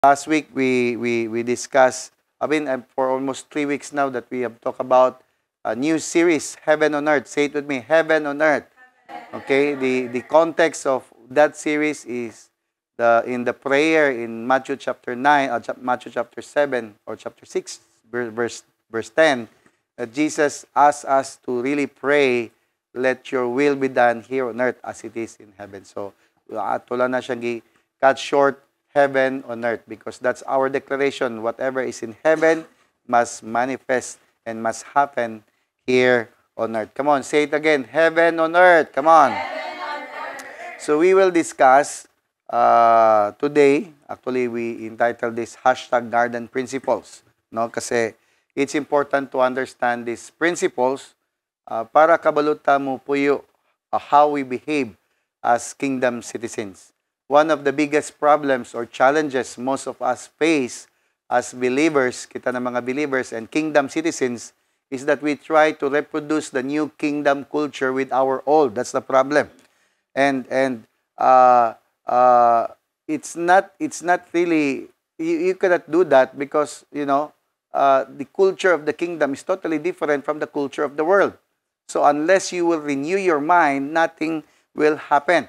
Last week, we discussed, for almost 3 weeks now that we have talked about a new series, Heaven on Earth. Say it with me, Heaven on Earth. Okay, the context of that series is in the prayer in Matthew chapter 9, Matthew chapter 7, or chapter 6, verse 10, that Jesus asks us to really pray, let your will be done here on earth as it is in heaven. So, tula na siyang cut short, heaven on earth, because that's our declaration. Whatever is in heaven must manifest and must happen here on earth. Come on, say it again. Heaven on earth. Come on. So we will discuss today. Actually, we entitled this #Garden Principles. No, kasi it's important to understand these principles para kabaluta mo puyo how we behave as kingdom citizens. One of the biggest problems or challenges most of us face as believers, kita na mga believers and kingdom citizens, is that we try to reproduce the new kingdom culture with our old. That's the problem. And it's not really, you cannot do that because, the culture of the kingdom is totally different from the culture of the world. So unless you will renew your mind, nothing will happen.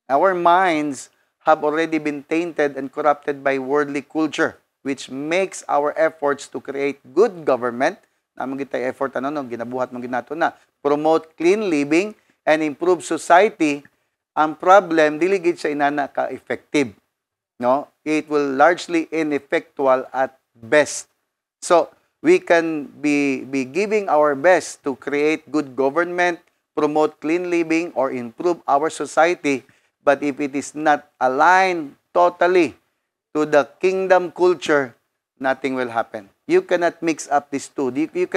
Our minds have already been tainted and corrupted by worldly culture, which makes our efforts to create good government, naman kita effort, ginabuhat mong ginato na, promote clean living and improve society. Ang problem, dili gid siya inana ka-effective. No? It will largely ineffectual at best. So, we can be giving our best to create good government, promote clean living, or improve our society. But if it is not aligned totally to the kingdom culture, nothing will happen. You cannot mix up these two. You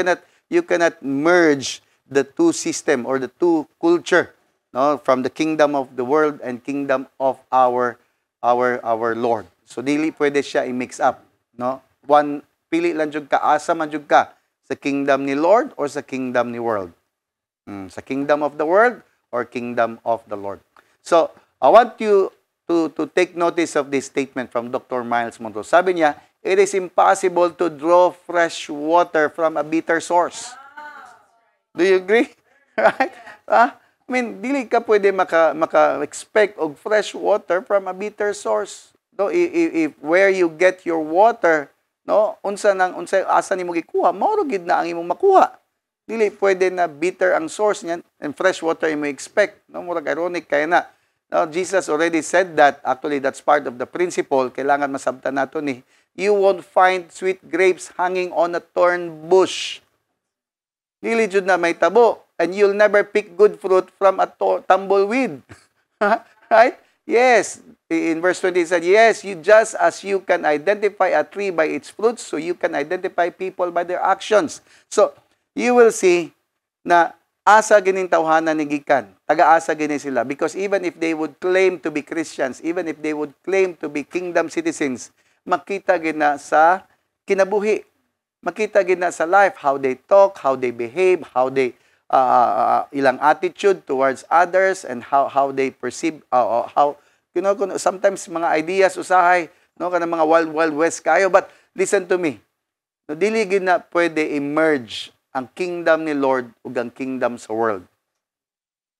cannot merge the two system or the two culture, no, from the kingdom of the world and kingdom of our Lord. So dili pwede siya i-mix up, no? One pili lang jud ka, asa man jud ka sa kingdom ni Lord or sa kingdom ni world. Sa kingdom of the world or kingdom of the Lord. So I want you to take notice of this statement from Dr. Miles Monroe. Sabi niya, it is impossible to draw fresh water from a bitter source. Do you agree? Right? Dili ka pwede maka-expect of fresh water from a bitter source. No, if where you get your water, no, unsa asa nimo gikuha, mao gid na ang imong makuha. Dili pwede na bitter ang source niyan and fresh water imo expect. No, murag ironic kay na. Now, Jesus already said that. Actually, that's part of the principle. Kailangan masabtan nato ni. You won't find sweet grapes hanging on a thorn bush. Dili jud na may tabo. And you'll never pick good fruit from a tumbleweed. Right? Yes. In verse 20, it said, yes, you just as you can identify a tree by its fruits, so you can identify people by their actions. So, you will see na asa gining tawhanan ni gikan. Taga-asa gini sila. Because even if they would claim to be Christians, even if they would claim to be kingdom citizens, makita gina sa kinabuhi. Makita gina sa life, how they talk, how they behave, how they, ilang attitude towards others, and how they perceive, sometimes mga ideas usahay, no, kanang mga wild west kayo. But listen to me. No, dili gina pwede emerge ang kingdom ni Lord ug ang kingdom sa world.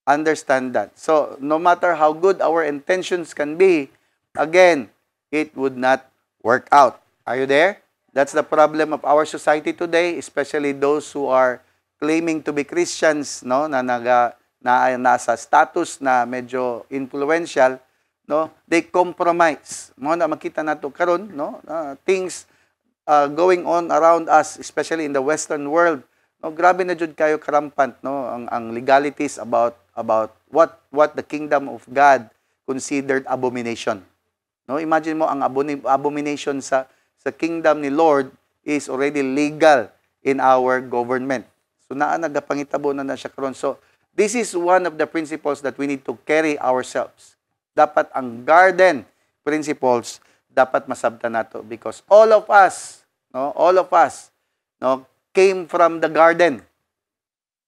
Understand that. So, no matter how good our intentions can be, again, it would not work out. Are you there? That's the problem of our society today, especially those who are claiming to be Christians, no, na nasa status na medyo influential, no, they compromise. Mo na makita nato karon, no, things going on around us, especially in the Western world. No, grabe na jud kayo karampant, no, ang legalities about what the kingdom of God considered abomination. No, imagine mo ang abomination sa kingdom ni Lord is already legal in our government. So naa nagapangitabo na siya karon. So this is one of the principles that we need to carry ourselves. Dapat ang garden principles dapat masabtan nato because all of us, no, came from the garden.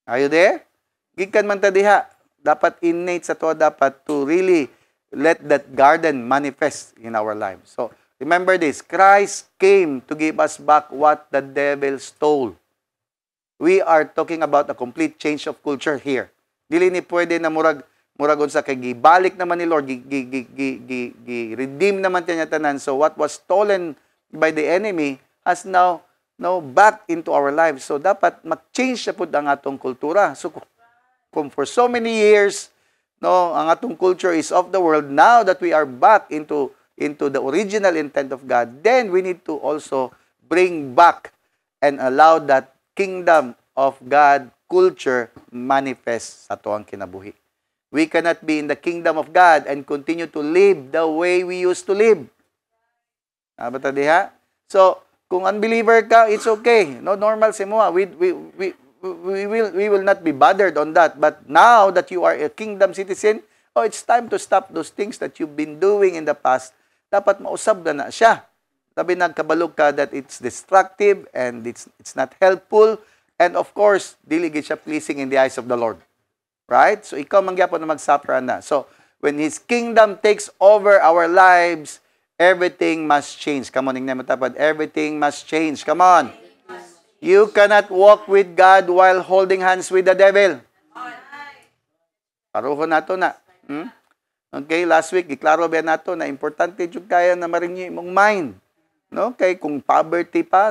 Are you there? Gikan man ta diha. Dapat innate sa to dapat to really let that garden manifest in our lives. So, Remember this, Christ came to give us back what the devil stole. We are talking about a complete change of culture here. Dili ni pwede na murag unsa kay gibalik naman ni Lord, redeem naman niya tanan. So what was stolen by the enemy has now back into our lives. So dapat mag-change sa pud ang atong kultura. So kung for so many years, ang atong culture is of the world, now that we are back into the original intent of God, then we need to also bring back and allow that kingdom of God culture manifest sa tuang kinabuhi. We cannot be in the kingdom of God and continue to live the way we used to live. Bata diha? So, kung unbeliever ka, it's okay. No, normal si mo. We will not be bothered on that. But now that you are a kingdom citizen, it's time to stop those things that you've been doing in the past. Dapat mausab na siya. Sabi nagkabalog ka that it's destructive and it's not helpful. And of course, dili gid siya pleasing in the eyes of the Lord. Right? So ikaw mangyapon na mag-suffer na. So when His kingdom takes over our lives, everything must change. Come on, ingnan mo tapad. Everything must change. Come on. You cannot walk with God while holding hands with the devil. Paruho nato na. Okay, last week, iklaro ba nato na importante jud kaya na marinyo imong mind. No, kay kung poverty pa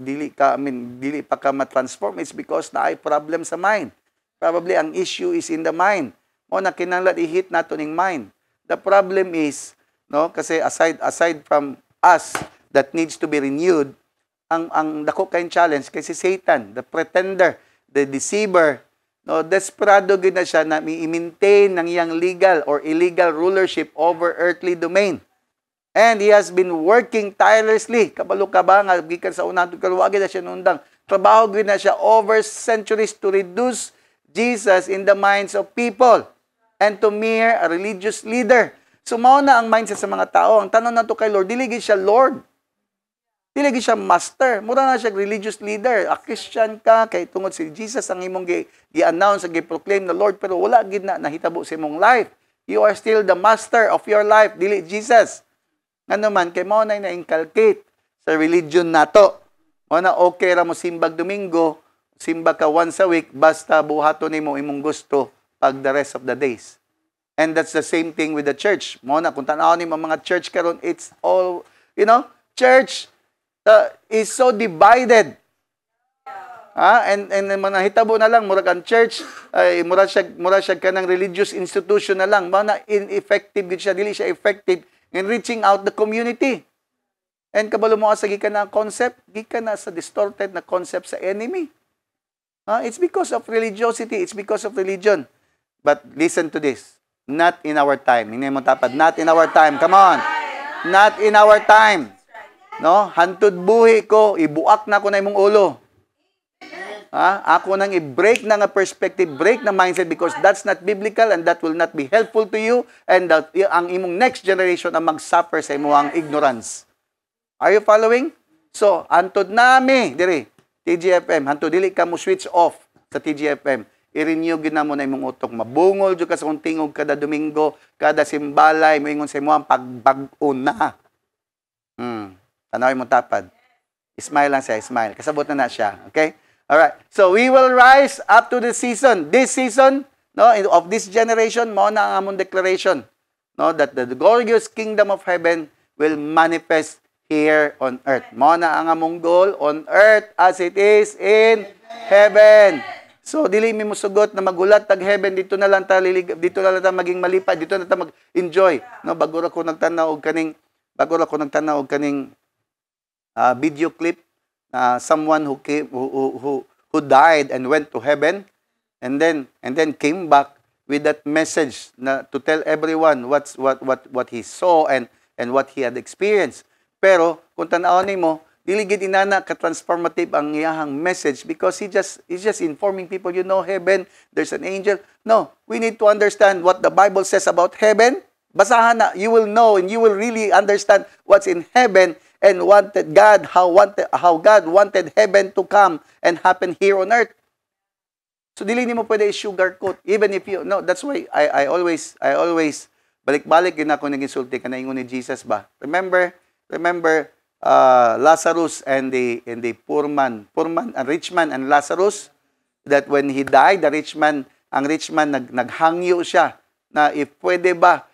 dili pa ka ma-transform, it's because na ay problem sa mind. Probably ang issue is in the mind. Mo na kinahanglan i-hit nato ning mind. The problem is, kasi aside from us that needs to be renewed, ang dako kay challenge kasi Satan, the pretender, the deceiver, desperado gid na siya na i-maintain ng iyang legal or illegal rulership over earthly domain. And he has been working tirelessly. Kabalo ka ba nga gikan sa unang kalwagi na siya nundang. Trabaho gid na siya over centuries to reduce Jesus in the minds of people and to mere a religious leader. So mao na ang mindset sa mga tao. Ang tanong nato kay Lord, dili gid siya Lord. Dili gid siya master. Mura na siya religious leader. A Christian ka kay tungod si Jesus ang imong gi-announce, gi-proclaim na Lord, pero wala gid na nahitabo sa imong life. You are still the master of your life, dili Jesus. Nga naman, kay mo na na-inculcate sa religion nato. Mo na okay ra mo simbag Domingo, simba ka once a week, basta buhaton nimo imong gusto pag the rest of the days. And that's the same thing with the church. Mo na, kung tanaw nimo mga church karon, it's all, church is so divided. And mga hitabo na lang, murag ang church, murag siya kanang religious institution na lang. Mo na, ineffective gid siya, dili siya effective in reaching out the community. And kabalo mo sa gikan na concept, gikan na sa distorted na concept sa enemy. It's because of religiosity, it's because of religion. But listen to this, not in our time. Hindi mo tapad, not in our time. Come on. Not in our time. Hantud buhi ko, ibuak na ko na imong ulo. Ako nang i-break na nga perspective, break na mindset because that's not biblical and that will not be helpful to you and that ang imong next generation ang mag-suffer sa imong ignorance. Are you following? So, antod nami, diri, TGFM, hantod dili ka mo switch off sa TGFM. I-renew gid na mo na imong utok. Mabungol jud ka sa kung tingog kada Domingo, kada simbalay, moingon sa imong pagbag-o na. Tanaw mo tapad. Smile lang siya, smile. Kasabot na siya, okay? Alright, so we will rise up to the season. This season, of this generation, mo na ang among declaration, that the glorious kingdom of heaven will manifest here on earth. Mo na ang among goal on earth as it is in heaven. So dili mi musugot na magulat tag heaven dito na lang ta dito na lang ta maging malipad, dito na ta mag-enjoy. Bago ra ko nagtanaw og kaning video clip. Someone who came, who died and went to heaven, and then came back with that message to tell everyone what he saw and what he had experienced. Pero kung tan-aw nimo, dili gid inana ka transformative ang iyahang message because he's just informing people, heaven, there's an angel. No, we need to understand what the Bible says about heaven. Basahan na, you will know and you will really understand what's in heaven. And how God wanted heaven to come and happen here on earth. So dili nimo pwede i-sugarcoat even if that's why I always balik-balik yun ako nag-insulti ka na ingon ni Jesus ba. Remember Remember, Lazarus and the poor man, a rich man and Lazarus, that when he died, ang rich man naghangyo siya na if pwede ba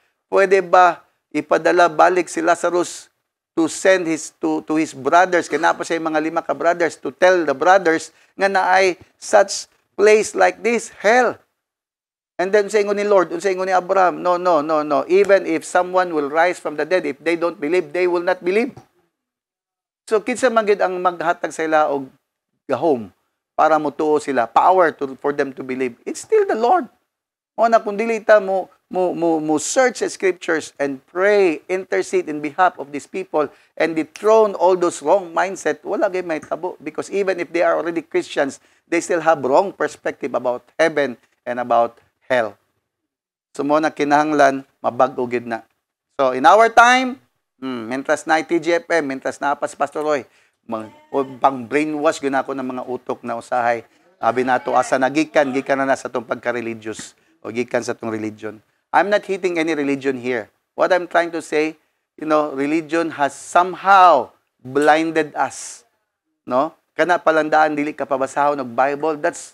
ipadala balik si Lazarus to send to his brothers, kaya pa siya yung mga 5 ka-brothers, to tell the brothers nga na ay such place like this, hell. And then sa ingon ni Lord, sa ingon ni Abraham, no. Even if someone will rise from the dead, if they don't believe, they will not believe. So, kinsa man gid ang maghatag sa ila og gahom para motuo sila, power for them to believe. It's still the Lord. O na kung dili ta mo search the scriptures and pray, intercede in behalf of these people and dethrone all those wrong mindset, wala gay may tabo. Because even if they are already Christians, they still have wrong perspective about heaven and about hell. So mo na kinahanglan, mabag-o gid na. So in our time, mentras na TGFM, mentras na pas Pastor Roy, pang brainwash gyud ako ng mga utok na usahay. Abi nato asa gikan na sa tong pagka-religious o gikan sa tong religion. I'm not hitting any religion here. What I'm trying to say, religion has somehow blinded us. No? Kana palandaan dili ka pabasahon og Bible. That's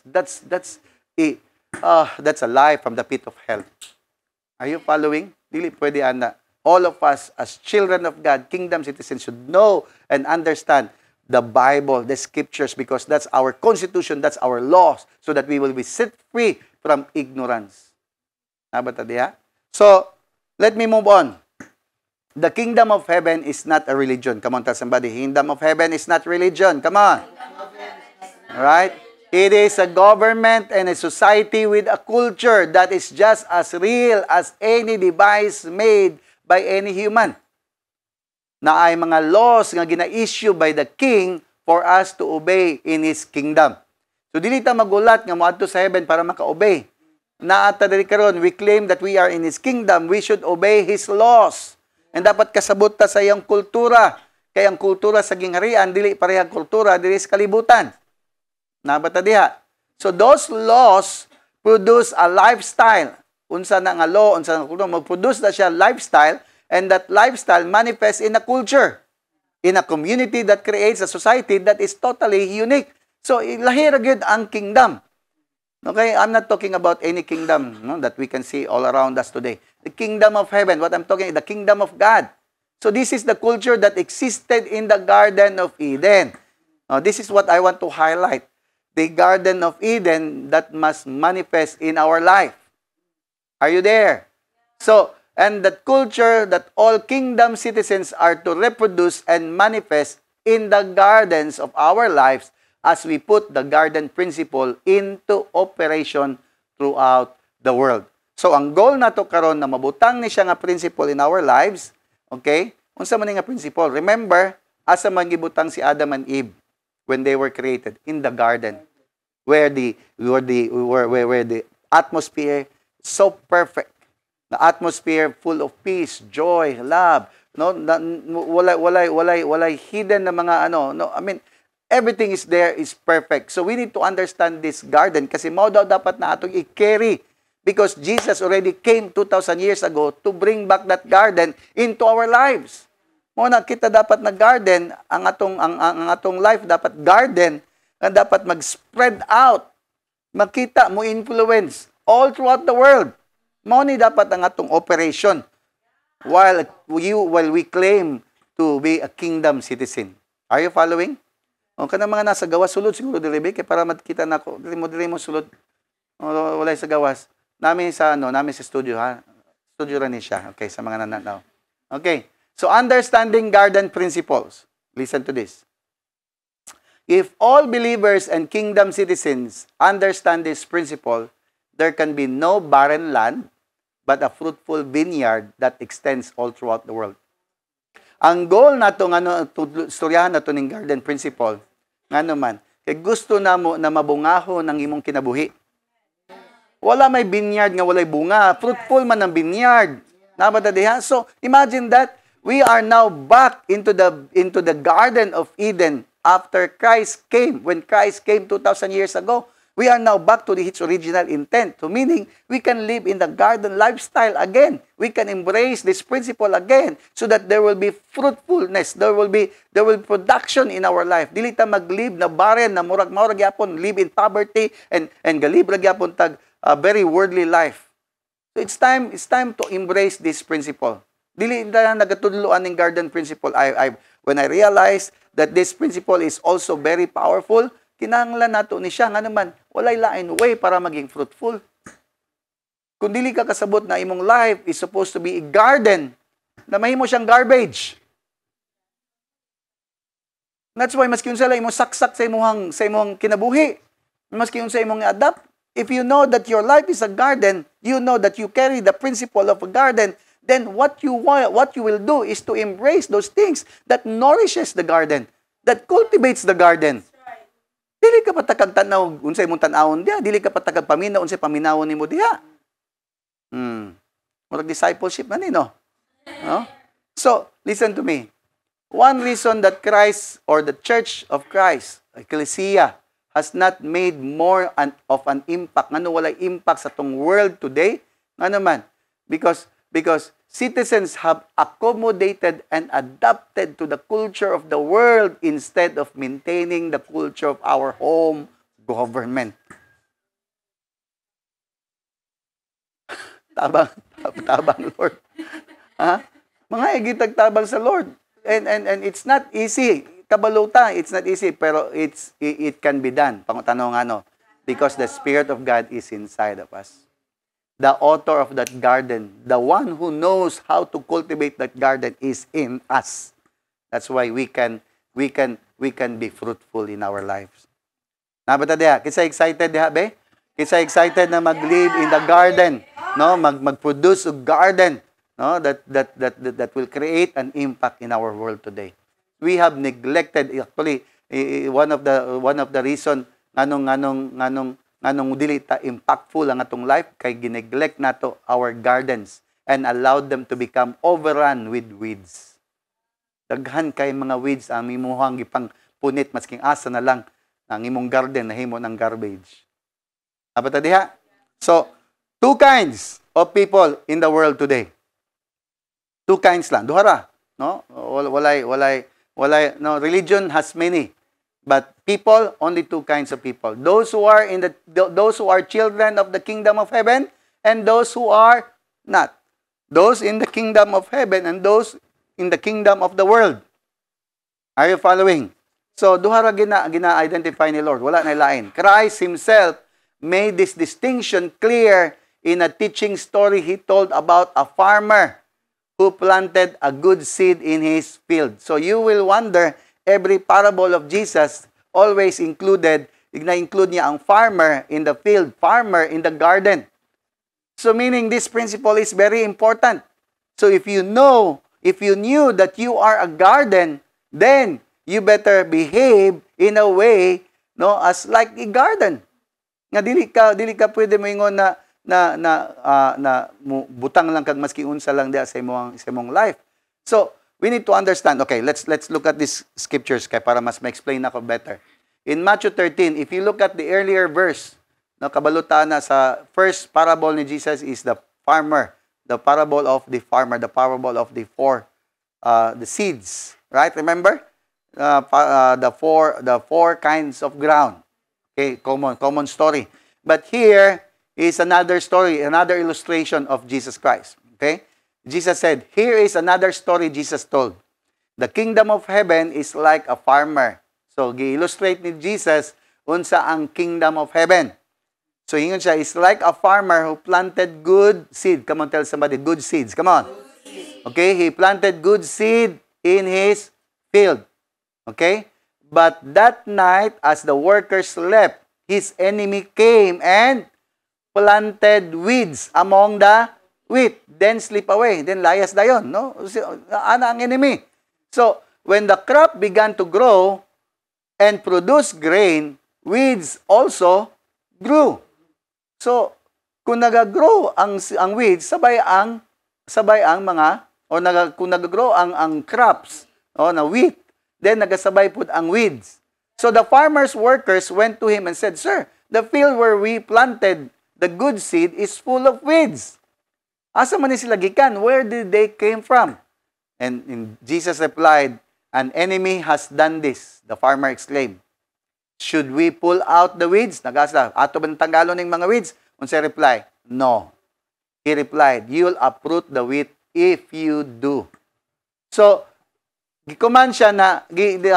a lie from the pit of hell. Are you following? Dili pwede ana. All of us as children of God, kingdom citizens, should know and understand the Bible, the scriptures, because that's our constitution, that's our laws, so that we will be set free from ignorance. So, let me move on. The kingdom of heaven is not a religion. Come on, tell somebody. Kingdom of heaven is not religion. Come on. All right? It is a government and a society with a culture that is just as real as any device made by any human. Na ay mga laws nga gina-issue by the king for us to obey in his kingdom. So, dili ta magulat nga moadto sa heaven para maka-obey. Naata diri karon, we claim that we are in his kingdom, we should obey his laws. And dapat kasabot ta sa iyang kultura. Kaya ang kultura sa gingharian, dili parehang kultura, dili sa kalibutan. Nabata diha. So those laws produce a lifestyle. Unsa na nga law, unsa na kultura, mag-produce na siya lifestyle, and that lifestyle manifests in a culture, in a community that creates a society that is totally unique. So, lahira gyud ang kingdom. Okay, I'm not talking about any kingdom that we can see all around us today. The kingdom of heaven, what I'm talking, the kingdom of God. So this is the culture that existed in the Garden of Eden. This is what I want to highlight. The Garden of Eden that must manifest in our life. Are you there? So, and that culture that all kingdom citizens are to reproduce and manifest in the gardens of our lives as we put the garden principle into operation throughout the world. So, ang goal nato karon na mabutang ni siya nga principle in our lives, okay? Unsa man nga principle? Remember, asa man gibutang si Adam and Eve when they were created? In the garden. Where the atmosphere so perfect. The atmosphere full of peace, joy, love, no? Walay hidden na mga everything is there, is perfect. So we need to understand this garden kasi mao daw dapat na atong i-carry because Jesus already came 2,000 years ago to bring back that garden into our lives. Mao na kita dapat na garden, ang atong life dapat garden na dapat mag-spread out. Makita mo influence all throughout the world. Mao ni dapat ang atong operation while we claim to be a kingdom citizen. Are you following? O kanang mga nasa gawas sulod siguro dili kay para makita nako dili mo sulod walay sa gawas namin sa studio ha, studio ra ni siya, okay, sa mga nananaw. Okay, so understanding garden principles, listen to this. If all believers and kingdom citizens understand this principle, there can be no barren land but a fruitful vineyard that extends all throughout the world. Ang goal nato istoryahan nato ning garden principle ngano man kay gusto namo na mabungaho ng imong kinabuhi. Wala may vineyard nga walay bunga, fruitful man ang vineyard. Nabata diha? So imagine that we are now back into the Garden of Eden after Christ came. When Christ came 2,000 years ago, We are now back to its original intent. So meaning, we can live in the garden lifestyle again. We can embrace this principle again so that there will be fruitfulness. There will be production in our life. Dili ta mag-live na barren, na murag-murag yapon, live in poverty, and galibra yapon tag very worldly life. So it's time to embrace this principle. Dili na nagatudloan ng garden principle. When I realized that this principle is also very powerful, kinahanglan nato ni siya nga naman walay lain way para maging fruitful. Kung dili ka kasabot na imong life is supposed to be a garden na mahimo siyang garbage. That's why maski unsa lang imong saksak sa imong kinabuhi, maski unsa imong adapt, if you know that your life is a garden, you know that you carry the principle of a garden, then what you will do is to embrace those things that nourishes the garden, that cultivates the garden. Dili ka patakag tanaw unsay imong tan-awon diha, dili ka patakag paminaw unsay paminawon nimo diha. Murag discipleship man no? So, listen to me. One reason that Christ or the Church of Christ, Ecclesia, has not made more of an impact, ngano walay impact sa tong world today, ngano man? Because citizens have accommodated and adapted to the culture of the world instead of maintaining the culture of our home government. Tabang Lord. Mga igitag tabang sa Lord. And it's not easy. Kabaluta, it's not easy, pero it can be done. Pangutanong because the Spirit of God is inside of us. The author of that garden, the one who knows how to cultivate that garden is in us. That's why we can be fruitful in our lives. Nabata diha, kinsa excited diha be? Kinsa excited na mag-live in the garden, no? Mag-produce a garden, no? That will create an impact in our world today. We have neglected actually one of the reason nganong dili ta impactful ang atong life kay gineglect nato our gardens and allowed them to become overrun with weeds. Daghan kay mga weeds ang imuhang gipang punit masking asa na lang ang imong garden nahimo ng garbage. Abata diha. So, two kinds of people in the world today. Two kinds lang. Duhara, no? Walay no, religion has many. But people, only two kinds of people. Those who are children of the kingdom of heaven and those who are not. Those in the kingdom of heaven and those in the kingdom of the world. Are you following? So, duha ra gina-identify ni Lord. Wala na lain. Christ himself made this distinction clear in a teaching story he told about a farmer who planted a good seed in his field. So, you will wonder, every parable of Jesus always include niya ang farmer in the field, farmer in the garden. So meaning this principle is very important. So if you knew that you are a garden, then you better behave in a way, no, as like a garden. Nga dili ka pwede mo ingon na butang lang kag maski unsa lang dia sa imong life. So we need to understand. Okay, let's look at these scriptures kay para mas ma-explain ako better. In Matthew 13, if you look at the earlier verse, no, kabalutan na sa first parable ni Jesus is the farmer, the parable of the farmer, the parable of the seeds, right? Remember? The four kinds of ground. Okay, common story. But here is another story, another illustration of Jesus Christ. Okay? Jesus said, here is another story Jesus told. The kingdom of heaven is like a farmer. So, gi-illustrate ni Jesus unsa ang kingdom of heaven. So, hingon siya, is like a farmer who planted good seed. Come on, tell somebody, good seeds. Come on. Okay, he planted good seed in his field. Okay? But that night, as the workers slept, his enemy came and planted weeds among the wheat, then slip away, then layas dayon, no? Ana ang enemy. So, when the crop began to grow and produce grain, weeds also grew. So, kung nagagrow ang weeds, sabay ang mga kung nagagrow ang crops, na wheat, then nagasabay pud ang weeds. So the farmer's workers went to him and said, "Sir, the field where we planted the good seed is full of weeds. Asa man ni sila gikan? Where did they came from? And Jesus replied, an enemy has done this. The farmer exclaimed. Should we pull out the weeds? Nagasa, ato ba tanggalon ng mga weeds? Unsay reply? No. He replied, you'll uproot the wheat if you do. So, gikuman siya na,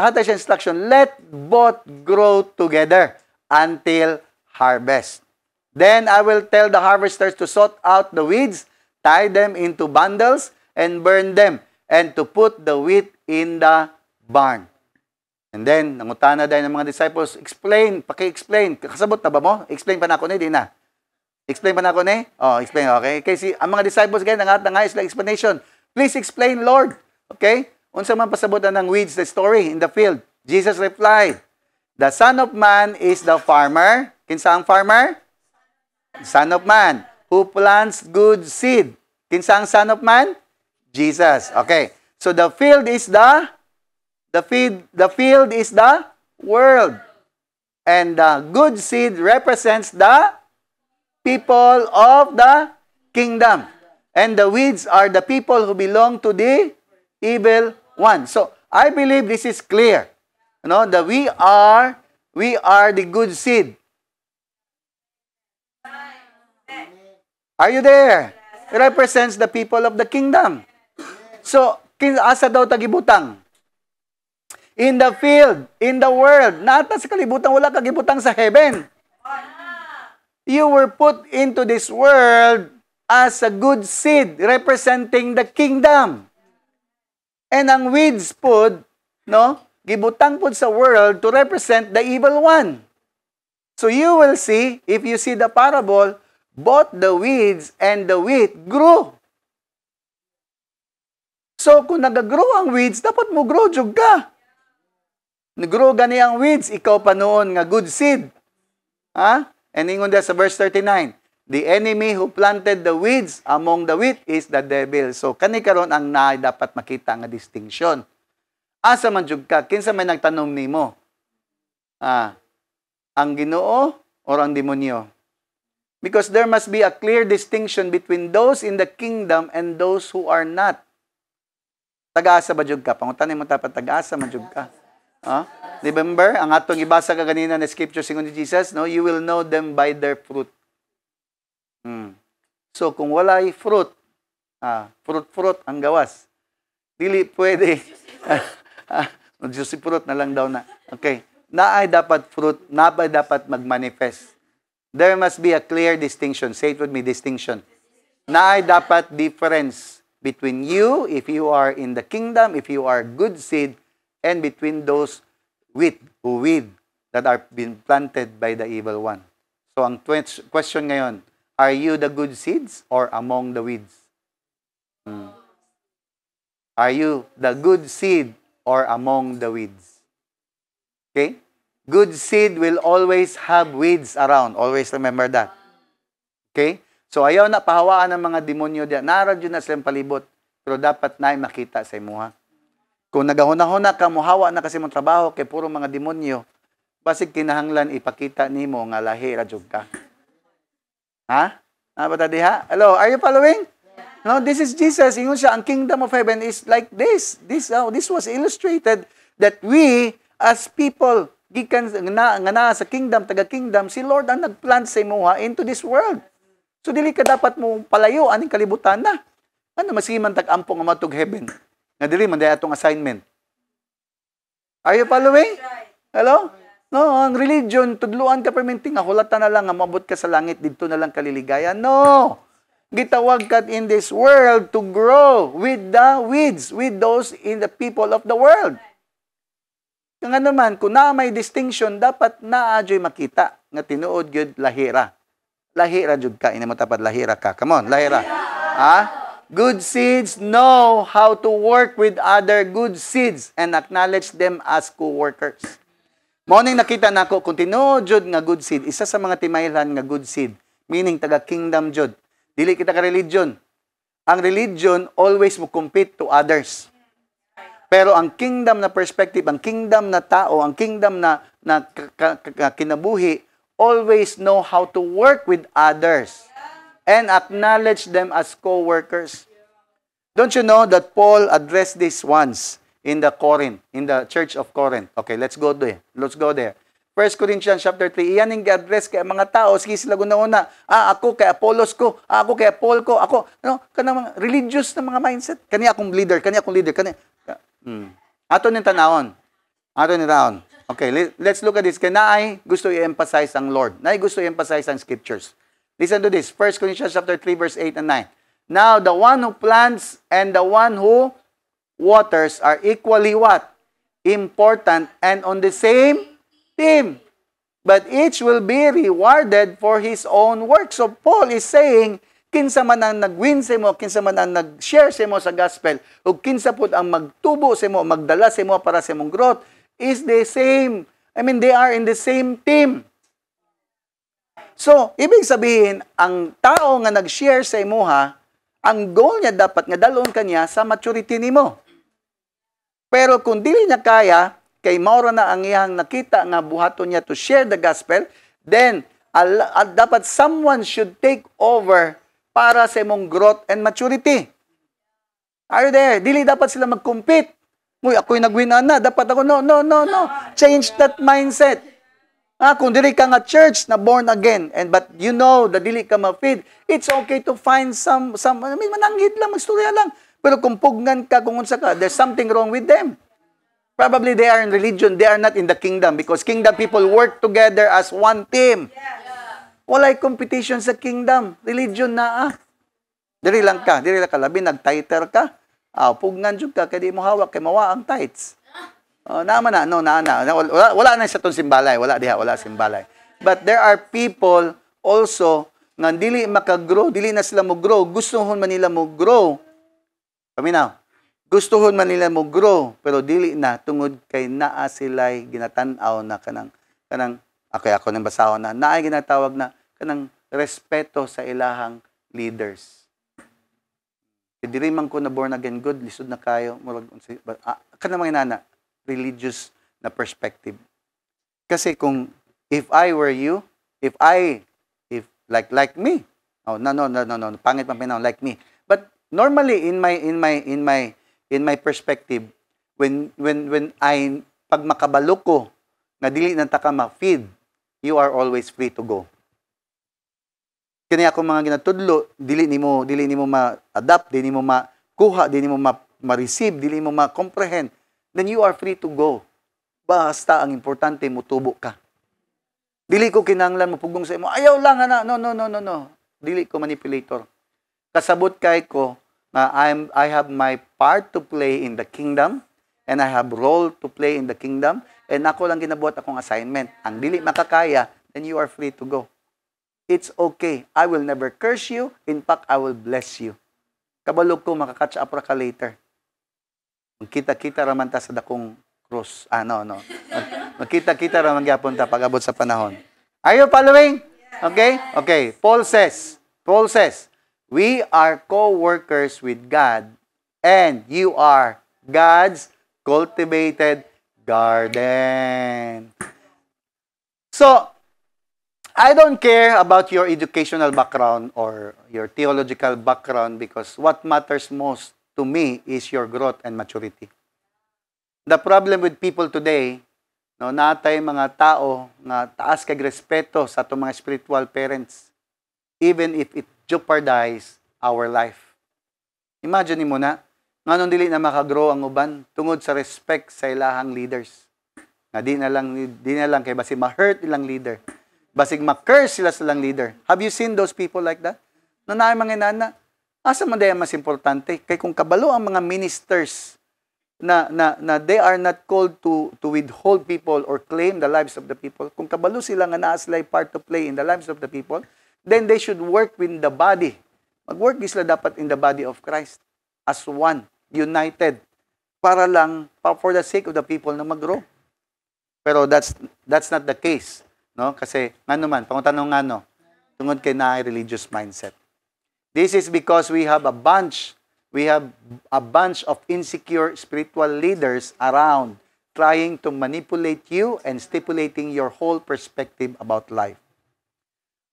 hata siya instruction, let both grow together until harvest. Then I will tell the harvesters to sort out the weeds, tie them into bundles, and burn them, and to put the wheat in the barn. And then, nangutana dahil ng mga disciples, paki-explain. Kasabot na ba mo? Explain pa na ako di na. Explain pa na ako Oh, explain, okay? Kasi ang mga disciples, ganyan, nangayos lang explanation. Please explain, Lord. Okay? Unsa man pasabutan ng weeds, the story in the field. Jesus replied, the Son of Man is the farmer. Kinsa ang farmer? Son of Man, who plants good seed. Kinsa ang Son of Man? Jesus. Okay. So the field is the field is the world. And the good seed represents the people of the kingdom. And the weeds are the people who belong to the evil one. So I believe this is clear. You know, that we are the good seed. Are you there? It represents the people of the kingdom. So, asa daw tagibutang? In the field, in the world, nata sa kalibutan, wala kagibutang sa heaven. You were put into this world as a good seed representing the kingdom. And ang weeds pod, no, gibutang pod sa world to represent the evil one. So you will see, if you see the parable, both the weeds and the wheat grew. So kung nag-grow ang weeds, dapat mo grow jud ka. Nag-grow gani ang weeds, ikaw pa noon nga good seed. Ha? And ingon dia sa verse 39, the enemy who planted the weeds among the wheat is the devil. So kani karon ang naay dapat makita nga distinction. Asa man jud ka? Kinsa may nagtanom nimo? Ang Ginoo or ang demonyo? Because there must be a clear distinction between those in the kingdom and those who are not. Taga-asa ba jud ka? Pangutanin mo dapat taga-asa man jud ka. Remember, ang atong ibasa ka kanina na scripture singon ni Jesus, no, you will know them by their fruit. So kung walay fruit, fruit ang gawas. Dili pwede. Juicy fruit na lang daw na. Okay. Naay dapat fruit, naay dapat magmanifest. There must be a clear distinction. Say it with me, distinction. Naay dapat difference between you, if you are in the kingdom, if you are good seed, and between those weed that are being planted by the evil one. So ang question ngayon, are you the good seeds or among the weeds? Are you the good seed or among the weeds? Okay? Good seed will always have weeds around. Always remember that. Okay? So ayaw na pahawaan ng mga demonyo diyan. Naradyo na silang palibot. Pero dapat na makita sa imuha. Kung nagahuna-huna ka, muhawa na kasi mong trabaho kay puro mga demonyo, basig kinahanglan ipakita nimo nga lahi ra jud ka. Ha? Nabata diha? Hello, are you following? No, this is Jesus. Ingon siya, ang kingdom of heaven is like this. This was illustrated that we as people gikan nga sa kingdom, taga-kingdom, si Lord ang nagplant sa imuha into this world. So dili ka dapat mo palayo aning kalibutan na. Ano masiman tag-ampong nga matug heaven? Nga dili man day atong assignment. Are you following? Hello? No, ang religion tudluan ka perminting nga hulatan na lang nga maabot ka sa langit didto na lang kaliligaya. No. Gitawag ka in this world to grow with the weeds, with those in the people of the world. Nga naman, kung na may distinction, dapat naadyo'y makita nga tinuod gyud lahira. Lahira jud ka, ina mo tapad lahira ka. Come on, lahira. Good seeds know how to work with other good seeds and acknowledge them as co-workers. Mao ning nakita nako kung tinuod jud nga good seed, isa sa mga timaylan nga good seed, meaning taga kingdom jud. Dili kita ka religion. Ang religion always mo compete to others. Pero ang kingdom na perspective, ang kingdom na tao, ang kingdom na kinabuhi, always know how to work with others and acknowledge them as co-workers. Don't you know that Paul addressed this once in the church of Corinth? Okay, let's go there. Let's go there. 1 Corinthians chapter 3, iyan yung address kay mga tao, sige sila guna-una, ako kay Apollos ko, ako kay Paul ko, ako, kanang mga religious na mga mindset. Kani akong leader, Ato ni tanawon. Okay, let's look at this. Kanaay gusto i-emphasize ang Lord. Naay gusto i-emphasize ang scriptures. Listen to this. 1 Corinthians chapter 3, verse 8 and 9. Now, the one who plants and the one who waters are equally what? Important and on the same team. But each will be rewarded for his own work. So, Paul is saying, kinsa man ang nag-win sa mo, kinsa man ang nag-share sa mo sa gospel, o kinsa po ang magtubo sa mo, magdala sa mo para sa mong growth, is the same. I mean, they are in the same team. So, ibig sabihin, ang tao nga nag-share sa imuha, ang goal niya dapat nga dalon kanya sa maturity nimo. Pero kung dili niya kaya, kay maura na ang iyang nakita nga buhaton niya to share the gospel, then dapat someone should take over para sa imong growth and maturity. Are you there? Dili dapat sila mag-compete. Uy, ako'y nag-win na, dapat ako, no. Change that mindset. Kung dili ka nga church na born again, but you know, that dili ka ma-feed, it's okay to find some mananghid lang, magstorya lang. Pero kung pugnan ka, kung unsa ka, there's something wrong with them. Probably they are in religion, they are not in the kingdom, because kingdom people work together as one team. Walay competition sa kingdom. Religion na Dili lang ka, labi, nag-tither ka. Pugnan jud ka, kaya di mo hawak, kay mawa ang tithes. Wala na sa itong simbalay. Wala simbalay. But there are people also nga dili makagrow, dili na sila mo grow. Gustuhon man nila mo grow. Paminaw. Gustuhon man nila mo grow, pero dili na tungod kay naa sila'y ginatanaw na kanang ako nang basahon na naay ginatawag na kanang respeto sa ilahang leaders. Dili man ko na born again good, lisod na kayo, murag kanang mga inana religious na perspective. Kasi kung if I were you, if like me. No, pangit man pinahon like me. But normally in my perspective, when pag makabalo ko na dili na ta ka ma-feed, you are always free to go. Kani ako mga ginatudlo, dili nimo ma-adapt, dili nimo makuha, dili nimo ma-receive, dili nimo ma-comprehend, then you are free to go. Basta ang importante mutubo ka. Dili ko kinahanglan mo pugong sa imo. Ayaw lang ana. No. Dili ko manipulator. Kasabot kay ko na I have my part to play in the kingdom and I have role to play in the kingdom and ako lang ginabuhat akong assignment. Ang dili makakaya, then you are free to go. It's okay. I will never curse you. In fact, I will bless you. Kabalog ko, makakatch up ka later. Magkita-kita raman ta sa dakong cross. No. Magkita-kita raman gyapon ta pag-abot sa panahon. Are you following? Okay. Paul says, we are co-workers with God and you are God's cultivated garden. So, I don't care about your educational background or your theological background because what matters most to me is your growth and maturity. The problem with people today, natay mga tao nga taas kag respeto sa atong mga spiritual parents, even if it jeopardize our life. Imagine mo na, nganong dili na makagrow ang uban tungod sa respect sa ilahang leaders. Na di na lang kay basi ma-hurt ilang leader. Basig ma-curse sila sa ilang leader. Have you seen those people like that? Naay mga inana, asa man daya mas importante kay kung kabalo ang mga ministers na they are not called to withhold people or claim the lives of the people. Kung kabalo sila nga naa sila part to play in the lives of the people, then they should work with the body. Mag-work sila dapat in the body of Christ as one, united, for the sake of the people na mag-grow. Pero that's not the case, no? Kasi pangutanong tungod kay naay religious mindset. This is because we have a bunch of insecure spiritual leaders around trying to manipulate you and stipulating your whole perspective about life.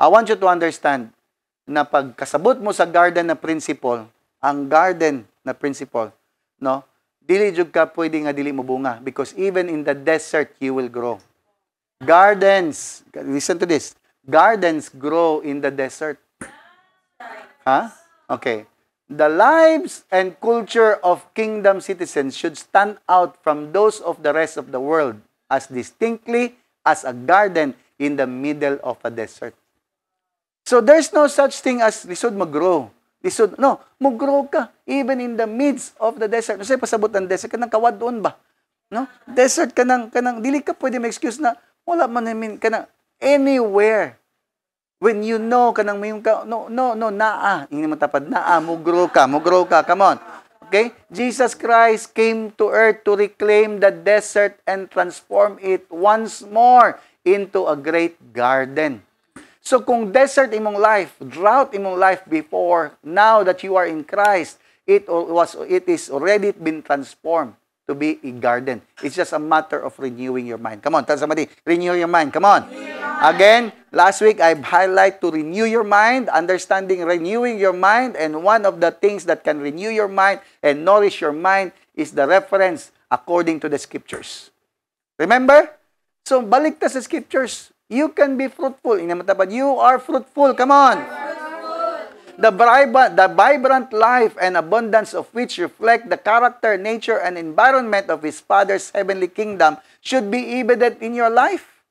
I want you to understand na pagkasabot mo sa garden na principle, ang garden na principle, no? Dili jud ka pwede nga dili mo bunga because even in the desert you will grow. Gardens, listen to this. Gardens grow in the desert. Huh? Okay. The lives and culture of kingdom citizens should stand out from those of the rest of the world as distinctly as a garden in the middle of a desert. So there's no such thing as lisod mag-grow. Lisod, no, mag-grow ka even in the midst of the desert. Kasi pasabot ng desert, kanang kawad doon ba? No? Desert, kanang, dili ka pwede ma-excuse na, wala man namin, kanang, anywhere. When you know, kanang mayong ka, no, naa. Hindi matapad, naa, mag-grow ka, come on. Okay? Jesus Christ came to earth to reclaim the desert and transform it once more into a great garden. So kung desert imong life, drought imong life before, now that you are in Christ, it is already been transformed to be a garden. It's just a matter of renewing your mind. Come on, tell somebody, renew your mind. Come on. Again, last week I've highlighted to renew your mind, understanding renewing your mind, and one of the things that can renew your mind and nourish your mind is the reference according to the scriptures. Remember? So balik ta sa scriptures. You can be fruitful. You are fruitful. Come on. The vibrant life and abundance of which reflect the character, nature, and environment of His Father's heavenly kingdom should be evident in your life.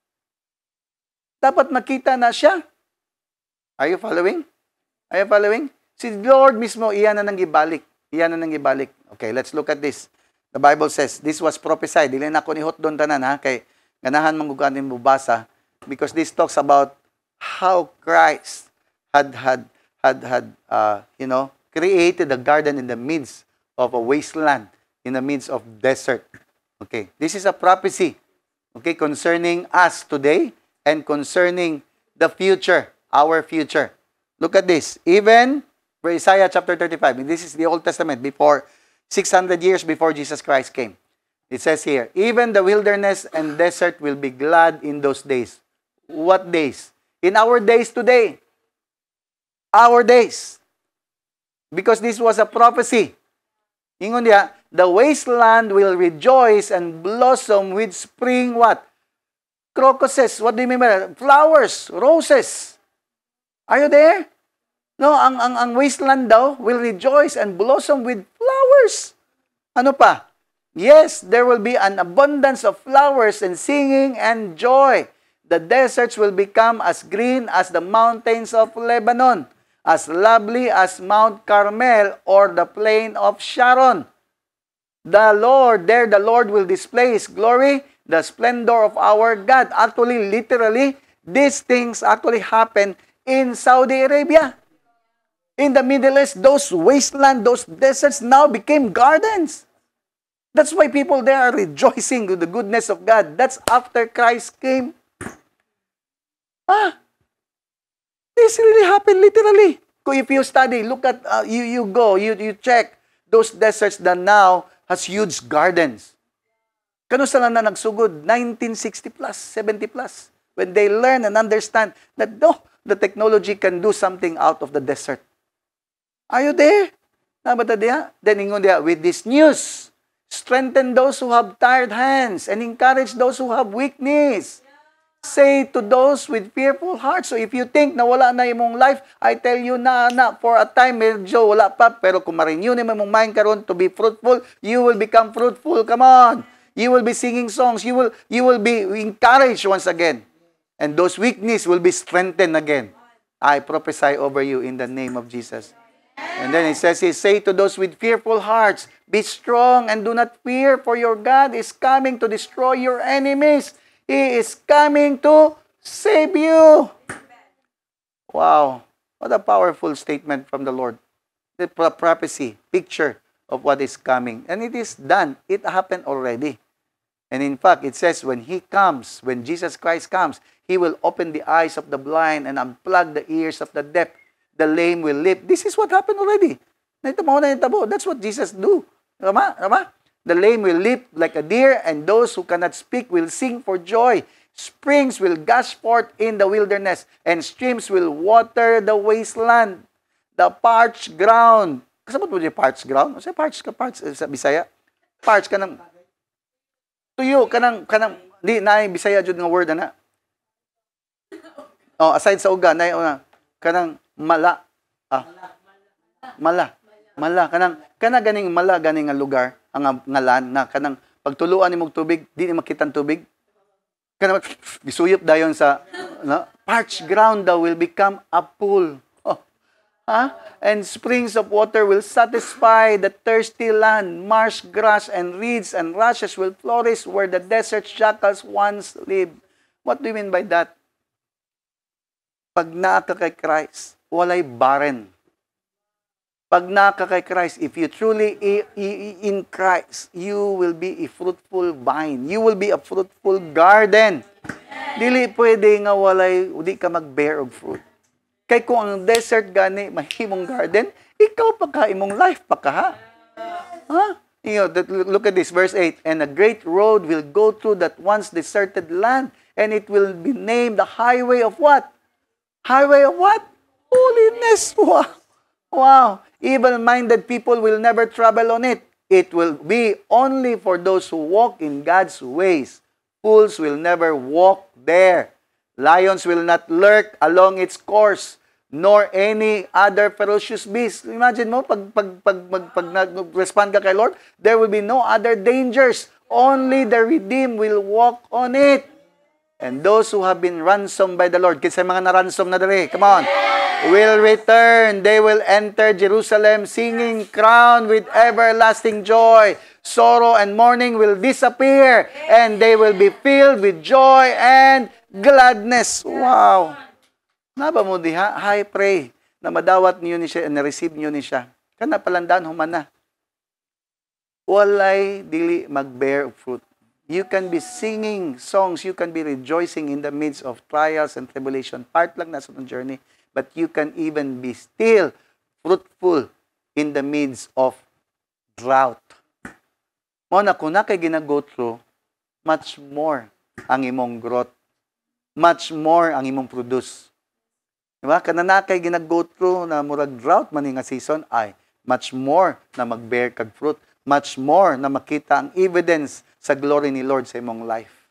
Dapat makita na siya. Are you following? Are you following? Si Lord mismo, iyan na nang gibalik. Iyan na nang gibalik. Okay, let's look at this. The Bible says, this was prophesied. Dili na ko ni hot doon tanan, ha? Kay ganahan mangguganin mo basa. Because this talks about how Christ had created a garden in the midst of a wasteland, in the midst of desert. Okay, this is a prophecy, okay, concerning us today and concerning the future, our future. Look at this. Even for Isaiah chapter 35, and this is the Old Testament, before 600 years before Jesus Christ came. It says here, even the wilderness and desert will be glad in those days. What days? In our days today. Our days. Because this was a prophecy. Ingon diya, the wasteland will rejoice and blossom with spring what? Crocuses. What do you mean by that? Flowers, roses. Are you there? No, ang wasteland daw will rejoice and blossom with flowers. Ano pa? Yes, there will be an abundance of flowers and singing and joy. The deserts will become as green as the mountains of Lebanon, as lovely as Mount Carmel or the plain of Sharon. The Lord will display His glory, the splendor of our God. Actually, literally, these things actually happen in Saudi Arabia. In the Middle East, those wasteland, those deserts now became gardens. That's why people there are rejoicing with the goodness of God. That's after Christ came. This really happened literally. If you study, look at, you check those deserts that now has huge gardens. Kano sila na nagsugod? 1960 plus, 70 plus. When they learn and understand that the technology can do something out of the desert. Are you there? Then ingon diya, with this news, strengthen those who have tired hands and encourage those who have weakness. Say to those with fearful hearts. So if you think na wala na imong life, I tell you na for a time, medyo wala pa. Pero kung ma-renew na imong mind karon to be fruitful, you will become fruitful. Come on. You will be singing songs. You will be encouraged once again. And those weakness will be strengthened again. I prophesy over you in the name of Jesus. And then it says, say to those with fearful hearts, be strong and do not fear, for your God is coming to destroy your enemies. He is coming to save you. Wow. What a powerful statement from the Lord. The prophecy, picture of what is coming. And it is done. It happened already. And in fact, it says when He comes, when Jesus Christ comes, He will open the eyes of the blind and unplug the ears of the deaf. The lame will leap. This is what happened already. That's what Jesus do. Rama? The lame will leap like a deer, and those who cannot speak will sing for joy. Springs will gush forth in the wilderness, and streams will water the wasteland. The parched ground. Kasabot mo yung parched ground? Kasi parched ka, parched sa Bisaya. Parched ka ng tuyo, di na Bisaya jud nga word na. Oh, aside sa uga, na kanang mala. Mala kanang ganing mala ganing nga lugar ang ngalan na kanang pagtuluan nimong tubig di ni makitang tubig kanang gisuyop dayon sa parched ground thou will become a pool. And springs of water will satisfy the thirsty land. Marsh grass and reeds and rushes will flourish where the desert jackals once lived. What do you mean by that? Pag naa ka kay Christ, walay barren. Pag naa ka kay Christ, if you truly in Christ, you will be a fruitful vine. You will be a fruitful garden. Dili pwede nga walay, di ka mag-bear of fruit. Kay kung ang desert gani, mahimong garden, ikaw pagka imong life pagka ha? Look at this, verse 8. And a great road will go through that once deserted land, and it will be named the highway of what? Highway of what? Holiness. Wow. Evil-minded people will never travel on it. It will be only for those who walk in God's ways. Fools will never walk there. Lions will not lurk along its course, nor any other ferocious beast. Imagine mo, pag nag-respond ka kay Lord, there will be no other dangers. Only the redeemed will walk on it. And those who have been ransomed by the Lord, kinsa mga na-ransom na dali, come on, will return. They will enter Jerusalem singing, crowned with everlasting joy. Sorrow and mourning will disappear, and they will be filled with joy and gladness. Wow. Naba mo diha, I pray na madawat niyo ni siya, na receive niyo ni siya. Kana palandan humana. Walay dili mag-bear fruit. You can be singing songs, you can be rejoicing in the midst of trials and tribulation. Part lang na sa journey. But you can even be still fruitful in the midst of drought. Mo na kung na kay gina-go through, much more ang imong growth. Much more ang imong produce. Diba? Kanana kay gina-go through na murag drought man nga season, ay much more na mag-bear kag fruit. Much more na makita ang evidence sa glory ni Lord sa imong life.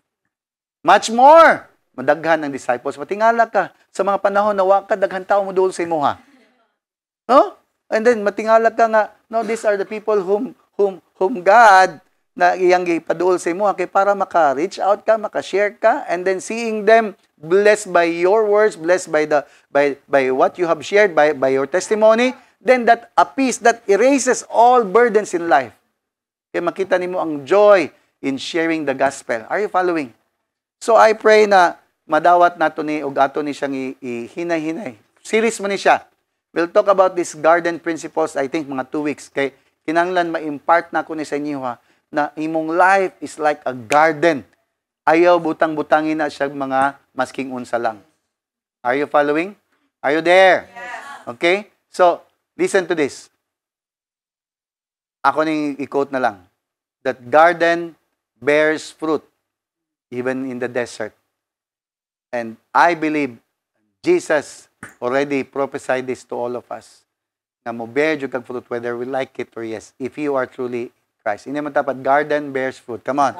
Much more! Madaghan ng disciples. Matingala ka sa mga panahon na wa ka daghan tao mo duol sa imuha. No? And then matingala ka nga, no, these are the people whom God na iyang gipaduol sa imuha kay para maka-reach out ka, maka-share ka, and then seeing them blessed by your words, blessed by what you have shared, by your testimony, then that a peace that erases all burdens in life. Kaya makita nimo ang joy in sharing the gospel. Are you following? So I pray na madawat nato ni og ato ni siyang ihinay-hinay. Series man ni siya. We'll talk about these garden principles, I think mga 2 weeks. Kay kinanglan ma-impart na ko ni sa inyo na imong life is like a garden. Ayaw butang-butangin na siya mga masking unsa lang. Are you following? Are you there? Yeah. Okay? So, listen to this. Ako ning i-quote na lang. That garden bears fruit even in the desert. And I believe Jesus already prophesied this to all of us. Na mo bear jud kag fruit whether we like it or yes. If you are truly Christ. Hindi man tapat garden bears fruit. Come on.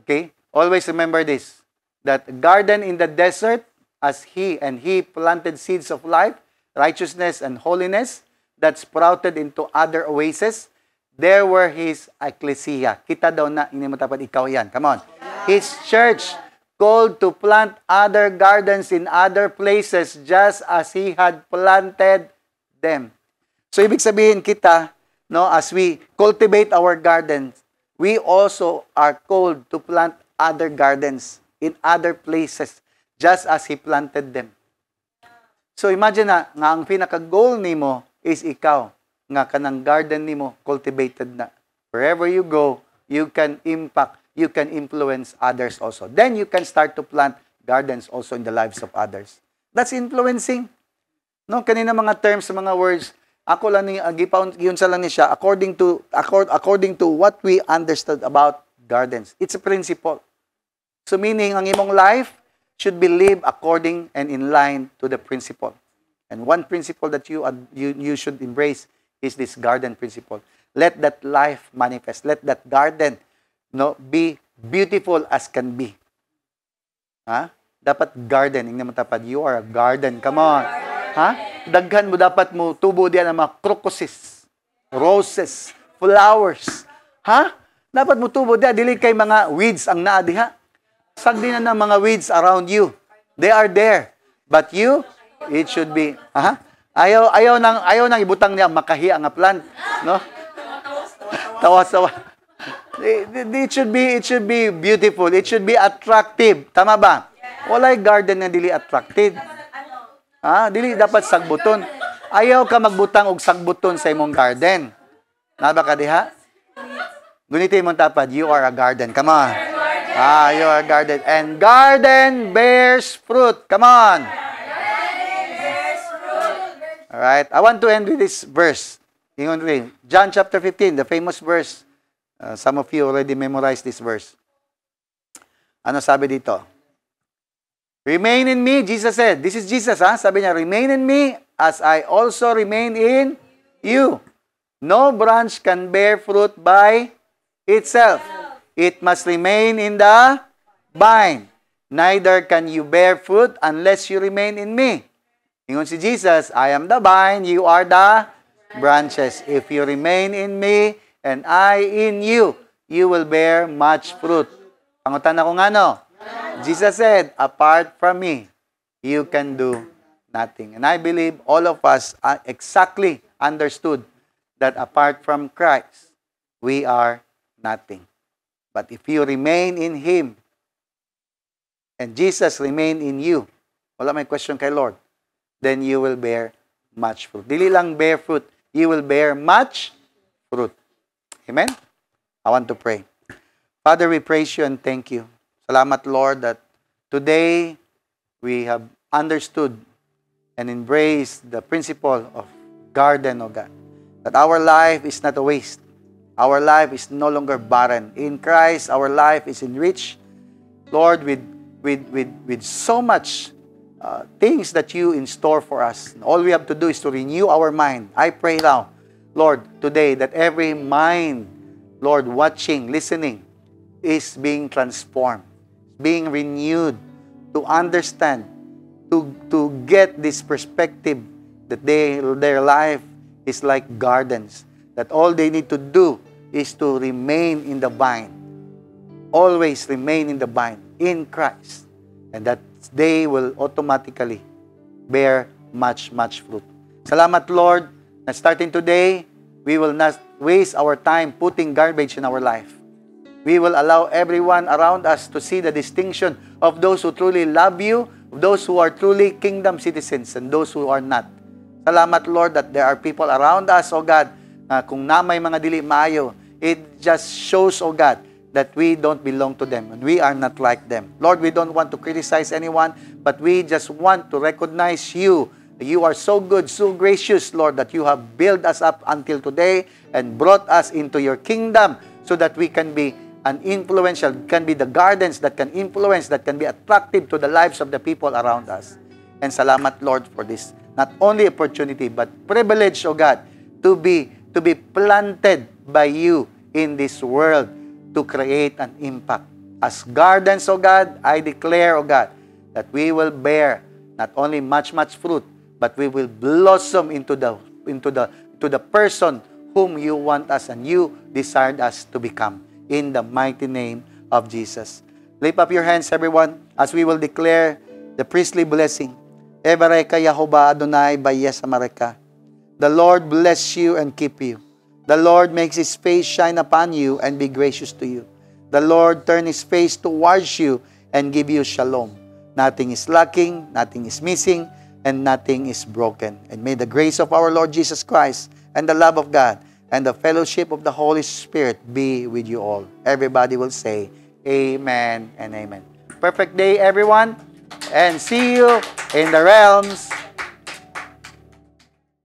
Okay? Always remember this. That garden in the desert as He planted seeds of life, righteousness and holiness that sprouted into other oases. There were His ecclesia. Kita daw na, hindi mo tapat ikaw yan. Come on. His church called to plant other gardens in other places just as He had planted them. So, ibig sabihin kita, no, as we cultivate our gardens, we also are called to plant other gardens in other places just as He planted them. So, imagine na, nga ang pinaka-goal nimo is ikaw, nga kanang garden nimo cultivated na. Wherever you go, you can impact, you can influence others also. Then you can start to plant gardens also in the lives of others. That's influencing. No, kanina mga terms, mga words, ako lang ni yun sa lang ni siya according to what we understood about gardens. It's a principle. So meaning, ang imong life should be lived according and in line to the principle. And one principle that you should embrace is this garden principle. Let that life manifest. Let that garden be beautiful as can be. Ha? Dapat garden. Ingnan mo tapad, you are a garden. Come on. Ha? Daghan mo dapat mo tubo diyan ang mga crocuses, roses, flowers. Ha? Dapat mo tubo diyan. Dili kay mga weeds ang naa diha. Sagdi na ng mga weeds around you. They are there. But you, it should be, ayaw nang ibutang niya makahiya nga plant, no? Tawas-tawa. It should be beautiful. It should be attractive. Tama ba? Walay garden na dili attractive. Dili dapat sagbuton. Ayaw ka magbutang og sagbuton sa imong garden. Naba ka diha? Gunitin mo tapad, you are a garden. Come on. You are a garden. And garden bears fruit. Come on. All right. I want to end with this verse. John chapter 15, the famous verse. Some of you already memorized this verse. Ano sabi dito? Remain in me, Jesus said. This is Jesus, Sabi niya, remain in me as I also remain in you. No branch can bear fruit by itself. It must remain in the vine. Neither can you bear fruit unless you remain in me. Ingon si Jesus, I am the vine, you are the branches. If you remain in me and I in you, you will bear much fruit. Pangutan ako nga, no? Jesus said, apart from me, you can do nothing. And I believe all of us exactly understood that apart from Christ, we are nothing. But if you remain in Him, and Jesus remain in you, wala may question kay Lord, then you will bear much fruit. Dili lang bear fruit, you will bear much fruit. Amen? I want to pray. Father, we praise you and thank you. Salamat, Lord, that today we have understood and embraced the principle of garden, O God. That our life is not a waste. Our life is no longer barren. In Christ, our life is enriched, Lord, with so much things that you in store for us. All we have to do is to renew our mind. I pray now, Lord, today that every mind, Lord, watching, listening, is being transformed, being renewed to understand, to get this perspective that their life is like gardens, that all they need to do is to remain in the vine. Always remain in the vine, in Christ. And that they will automatically bear much, much fruit. Salamat, Lord, na starting today, we will not waste our time putting garbage in our life. We will allow everyone around us to see the distinction of those who truly love you, of those who are truly kingdom citizens, and those who are not. Salamat, Lord, that there are people around us, O God, kung na may mga dili maayo, it just shows, O God, that we don't belong to them and we are not like them. Lord, we don't want to criticize anyone, but we just want to recognize you. You are so good, so gracious, Lord, that you have built us up until today and brought us into your kingdom so that we can be an influential, can be the gardens that can influence, that can be attractive to the lives of the people around us. And salamat, Lord, for this not only opportunity but privilege, O God, to be planted by you in this world to create an impact. As gardens, O God, I declare, O God, that we will bear not only much fruit, but we will blossom into the person whom you want us and you desired us to become. In the mighty name of Jesus. Lift up your hands, everyone, as we will declare the priestly blessing. Evareka Yahovah Adonai Bayes Amareka. The Lord bless you and keep you. The Lord makes His face shine upon you and be gracious to you. The Lord turn His face towards you and give you shalom. Nothing is lacking, nothing is missing, and nothing is broken. And may the grace of our Lord Jesus Christ and the love of God and the fellowship of the Holy Spirit be with you all. Everybody will say, Amen and Amen. Perfect day, everyone, and see you in the realms